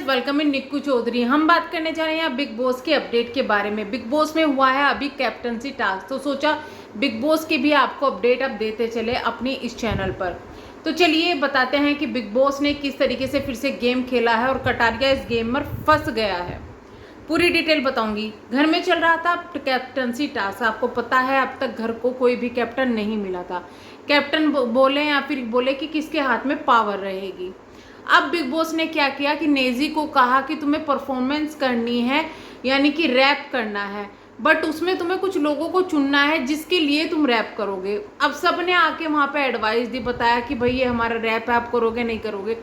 Welcome in निक्कू चौधरी। हम बात करने जा रहे हैं बिग बॉस के अपडेट के बारे में। बिग बॉस में हुआ है अभी कैप्टनसी टास्क, तो सोचा बिग बॉस की भी आपको अपडेट अब देते चले अपनी इस चैनल पर। तो चलिए बताते हैं कि बिग बॉस ने किस तरीके से फिर से गेम खेला है और कटारिया इस गेम में फंस गया है। पूरी डिटेल बताऊंगी। घर में चल रहा था कैप्टनसी टास्क, आपको पता है अब तक घर को कोई भी कैप्टन नहीं मिला था। कैप्टन बोले या फिर बोले कि किसके हाथ में पावर रहेगी। अब बिग बॉस ने क्या किया कि नेजी को कहा कि तुम्हें परफॉर्मेंस करनी है, यानी कि रैप करना है, बट उसमें तुम्हें कुछ लोगों को चुनना है जिसके लिए तुम रैप करोगे। अब सब ने आके वहाँ पे एडवाइस दी, बताया कि भाई ये हमारा रैप है, आप करोगे नहीं करोगे।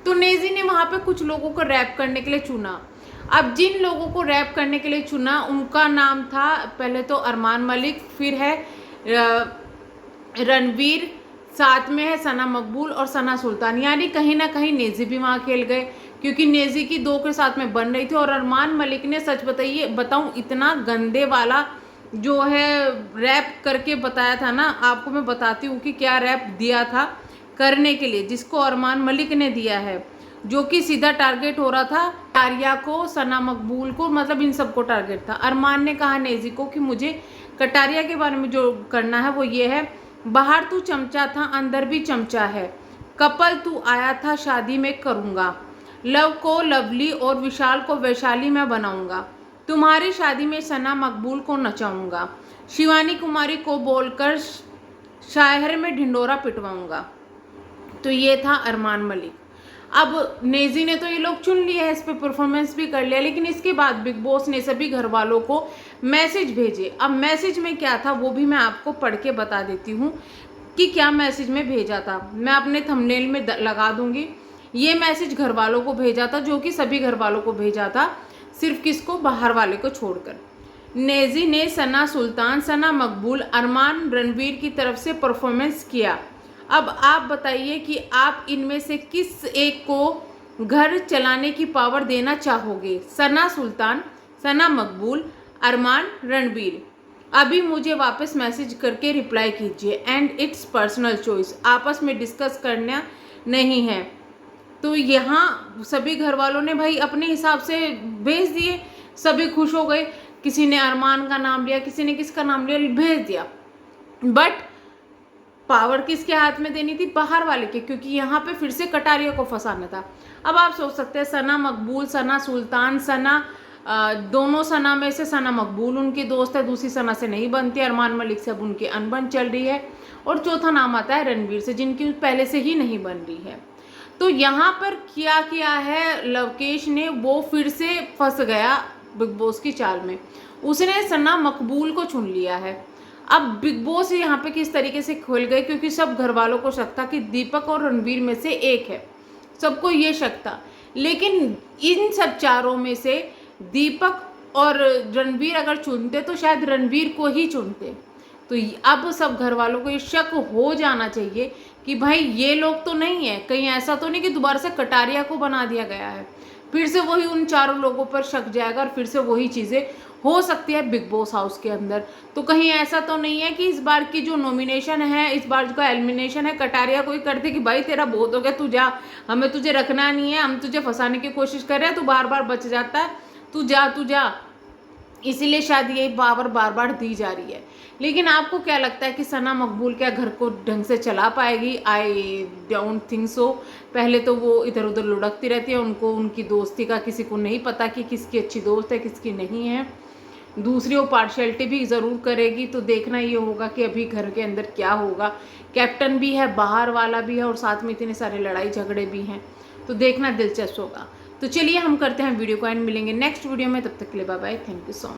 तो नेजी ने वहाँ पे कुछ लोगों को रैप करने के लिए चुना। अब जिन लोगों को रैप करने के लिए चुना उनका नाम था पहले तो अरमान मलिक, फिर है रणवीर, साथ में है सना मकबूल और सना सुल्तान। यानी कहीं ना कहीं नेजी भी वहाँ खेल गए, क्योंकि नेजी की दो के साथ में बन रही थी। और अरमान मलिक ने सच बताऊं इतना गंदे वाला जो है रैप करके बताया था ना, आपको मैं बताती हूँ कि क्या रैप दिया था करने के लिए, जिसको अरमान मलिक ने दिया है, जो कि सीधा टारगेट हो रहा था आर्या को, सना मकबूल को, मतलब इन सबको टारगेट था। अरमान ने कहा नेजी को कि मुझे कटारिया के बारे में जो करना है वो ये है, बाहर तू चमचा था अंदर भी चमचा है, कपल तू आया था शादी में करूँगा, लव को लवली और विशाल को वैशाली मैं बनाऊंगा, तुम्हारी शादी में सना मकबूल को नचाऊंगा, शिवानी कुमारी को बोलकर शाहर में ढिंडोरा पिटवाऊंगा। तो ये था अरमान मलिक। अब नेजी ने तो ये लोग चुन लिया है, इस पे परफॉर्मेंस भी कर लिया, लेकिन इसके बाद बिग बॉस ने सभी घर वालों को मैसेज भेजे। अब मैसेज में क्या था वो भी मैं आपको पढ़ के बता देती हूँ कि क्या मैसेज में भेजा था। मैं अपने थंबनेल में लगा दूंगी। ये मैसेज घर वालों को भेजा था, जो कि सभी घर वालों को भेजा था, सिर्फ किसको, बाहर वाले को छोड़कर। नेजी ने सना सुल्तान, सना मकबूल, अरमान, रणवीर की तरफ से परफॉर्मेंस किया। अब आप बताइए कि आप इनमें से किस एक को घर चलाने की पावर देना चाहोगे, सना सुल्तान, सना मकबूल, अरमान, रणवीर। अभी मुझे वापस मैसेज करके रिप्लाई कीजिए एंड इट्स पर्सनल चॉइस, आपस में डिस्कस करना नहीं है। तो यहाँ सभी घर वालों ने भाई अपने हिसाब से भेज दिए, सभी खुश हो गए। किसी ने अरमान का नाम लिया, किसी ने किसका नाम लिया, भेज दिया। बट पावर किसके हाथ में देनी थी, बाहर वाले के, क्योंकि यहाँ पे फिर से कटारिया को फंसाना था। अब आप सोच सकते हैं सना मकबूल, सना सुल्तान, सना दोनों सना में से सना मकबूल उनकी दोस्त है, दूसरी सना से नहीं बनती, अरमान मलिक से अब उनकी अनबन चल रही है, और चौथा नाम आता है रणवीर से, जिनकी पहले से ही नहीं बन रही है। तो यहाँ पर क्या किया है लवकेश ने, वो फिर से फंस गया बिग बॉस की चाल में। उसने सना मकबूल को चुन लिया है। अब बिग बॉस यहाँ पे किस तरीके से खुल गए, क्योंकि सब घर वालों को शक था कि दीपक और रणवीर में से एक है, सबको ये शक था। लेकिन इन सब चारों में से दीपक और रणवीर अगर चुनते तो शायद रणवीर को ही चुनते। तो अब सब घर वालों को ये शक हो जाना चाहिए कि भाई ये लोग तो नहीं है, कहीं ऐसा तो नहीं कि दोबारा से कटारिया को बना दिया गया है, फिर से वही उन चारों लोगों पर शक जाएगा और फिर से वही चीज़ें हो सकती है बिग बॉस हाउस के अंदर। तो कहीं ऐसा तो नहीं है कि इस बार की जो नॉमिनेशन है, इस बार जो एलिमिनेशन है, कटारिया को ही कर दे कि भाई तेरा बहुत हो गया, तू जा, हमें तुझे रखना नहीं है, हम तुझे फंसाने की कोशिश कर रहे हैं, तू बार बार बच जाता है, तू जा। इसीलिए शायद ये पावर बार बार दी जा रही है। लेकिन आपको क्या लगता है कि सना मकबूल क्या घर को ढंग से चला पाएगी? I don't think so. पहले तो वो इधर उधर लुढ़कती रहती है, उनको उनकी दोस्ती का किसी को नहीं पता कि किसकी अच्छी दोस्त है किसकी नहीं है। दूसरी वो पार्शियलिटी भी ज़रूर करेगी। तो देखना ये होगा कि अभी घर के अंदर क्या होगा। कैप्टन भी है, बाहर वाला भी है, और साथ में इतने सारे लड़ाई झगड़े भी हैं, तो देखना दिलचस्प होगा। तो चलिए हम करते हैं वीडियो को एंड, मिलेंगे नेक्स्ट वीडियो में, तब तक के लिए bye bye, thank you so much.